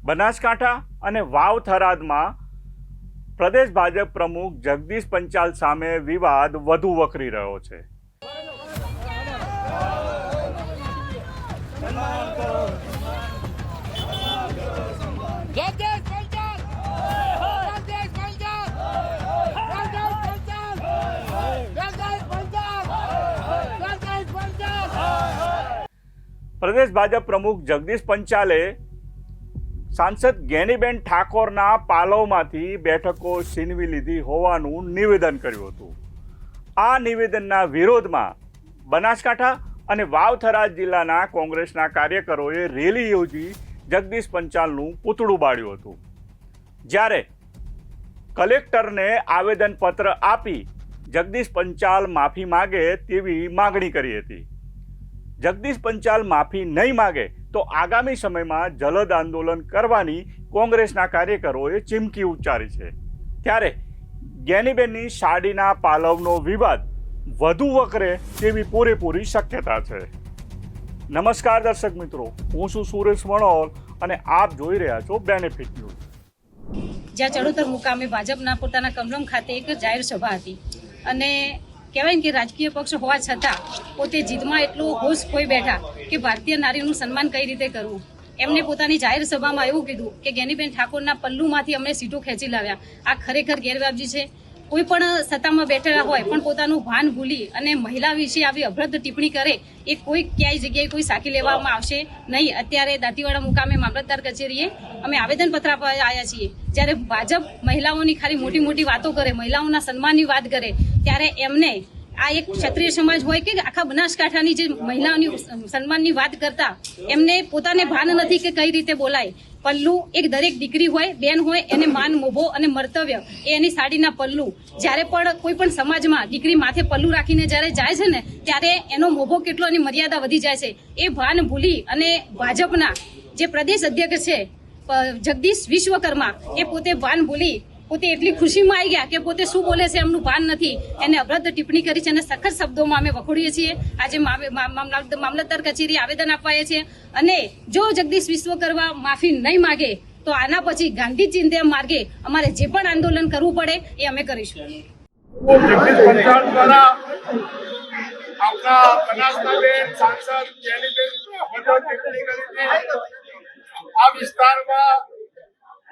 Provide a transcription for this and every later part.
બનાસકાંઠા અને વાવ થરાદમાં પ્રદેશ ભાજપ પ્રમુખ જગદીશ પંચાલ સામે વિવાદ વધુ વકરી રહ્યો છે। પ્રદેશ ભાજપ પ્રમુખ જગદીશ પંચાલે सांसद ज्ञानीबेन ठाकोरना पालवमांथी बेठको छीनवी लीधी होवानुं निवेदन कर्युं हतुं। आ निवेदनना विरोधमां बनासकांठा अने वाव थराद जिल्लाना कोंग्रेसना कार्यकरोए रेली योजी जगदीश पंचालनुं पूतळुं बाळ्युं हतुं। ज्यारे कलेक्टरने आवेदनपत्र आपी जगदीश पंचाल माफी मागे तेवी मागणी करी हती। जगदीश पंचाल माफी नहीं मागे तो आगामी समय में जलद आंदोलन करवानी कोंग्रेसना कार्यकरोए चीमकी उच्चारी है। त्यारे ज्ञानीबेननी साडीना पालवनो विवाद वधु वकरे तेवी पूरेपूरी शक्यता है। नमस्कार दर्शक मित्रों, हूँ छुं सुरेश वणोल अने आप जोई रह्या छो बेनिफिट न्यूज। ज्यां चड़ोतर मुकामे भाजपना पोताना कमलम खाते एक जाहेर सभा हती अने कहेवाय कि राजकीय पक्ष होवा छतां पोते जीतमां एटलो होश खोई बैठा कि भारतीय नारीनुं सन्मान कई रीते करवुं। एमणे पोतानी जाहेर सभामां एवुं कीधुं कि ज्ञानीबेन ठाकोરના पल्लूमांथी अमणे सीटो खेंची लाव्या। आ खरेखर गैरव्याजी छे। कोई पण सत्तामां बेठेला होय पण पोतानुं भान भूली अने महिला विશે આવી અભદ્ર ટિપ્પણી કરે એ કોઈ ક્યાંય જગ્યાએ કોઈ સાકી લેવામાં આવશે નહીં। અત્યારે દાંતીવાડા મુકામે મામલતદાર કચેરીએ અમે આવેદનપત્ર આપવા આવ્યા છીએ। જ્યારે ભાજપ મહિલાઓની ખાલી મોટી મોટી વાતો કરે, મહિલાઓના સન્માનની વાત કરે, ત્યારે એમને આ એક ક્ષત્રિય સમાજ હોય કે આખા બનાસકાંઠાની જે મહિલાઓની સન્માનની વાત કરતા એમને પોતાને ભાન નથી કે કઈ રીતે બોલાય। પલ્લુ એક દરેક દીકરી હોય, બેન હોય, એને માન મોભો અને મર્તવ્ય એ એની સાડીના પલ્લુ। જ્યારે પણ કોઈ પણ સમાજમાં દીકરી માથે પલ્લુ રાખીને જ્યારે જાય છે ને ત્યારે એનો મોભો કેટલો એની મર્યાદા વધી જાય છે। એ ભાન ભૂલી અને ભાજપના જે પ્રદેશ અધ્યક્ષ છે જગદીશ વિશ્વકર્મા એ પોતે ભાન ભૂલી પોતે એટલી ખુશીમાં આવી ગયા કે પોતે શું બોલે છે એમનું ભાન નથી। એને અભદ્ર ટિપ્પણી કરી છે અને સખત શબ્દોમાં અમે વખોડીએ છીએ। આજે મામલતદાર કચેરી આવેદન આપવાએ છે અને જો જગદીશ વિશ્વકર્મા માફી નહીં માગે તો આના પછી ગાંધી ચિંધ્યા માર્ગે અમારે જે પણ આંદોલન કરવું પડે એ અમે કરીશું। जगदीश पंचाल द्वारा अपना बनासकांठा सांसद ज्ञानीबेन ठाकोर टिप्पणी करी थी। आ विस्तारमां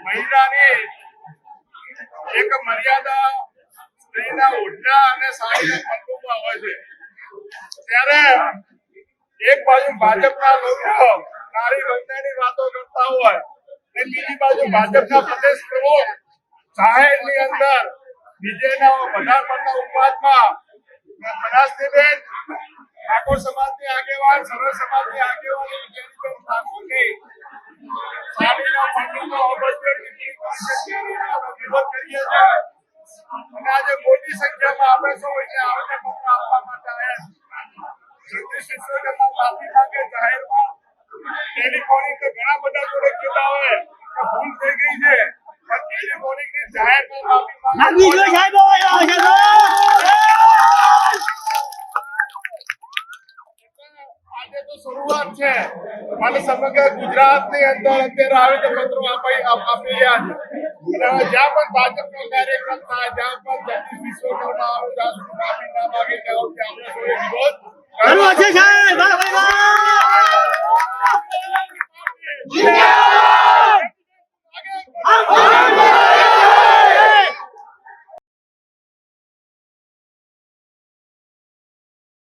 महिलानी एक मर्यादा स्त्रीना ओढना अने साडीना पल्लूमां होय छे। त्यारे एक बाजु भाजपना लोको नारी वंदनानी वातो करता होय ने बीजी बाजु भाजपना प्रदेश प्रमुख जाहेरनी अंदर विजयना प्रधानमंत्री उपवासमां बनासकांठा ठाकोर समाजनी आगेवान, सर्व समाजनी आगेवान ज्ञानीबेन ठाकोरनी साडीना पल्लूनो अभद्र विरोध करीए छे અને આજે મોટી સંખ્યામાં આપણે સૌ અહીંયા આવેદનપત્ર આપવા માટે આવ્યા છીએ। જગદીશ વિશ્વકર્મા માફી માંગે જાહેરમાં ટેલિફોનિક તો ઘણા બધા જોડે કહેતા હોય કે ભૂલ થઈ ગઈ છે પણ ટેલિફોનિકની જાહેરમાં માફી માંગે સાહેબ આજે તો શરૂઆત છે અને સમગ્ર ગુજરાતની અંદર અત્યારે આવેદનપત્રો આપી રહ્યા છે। જ્યાં પણ ભાજપનો કાર્યક્રમ થાય, જ્યાં પણ જગદીશ વિશ્વકર્મા આવે, જ્યાં સુધી માફી ના માગે ત્યાં આપણે સૌએ વિરોધ કરવો છે સાહેબ।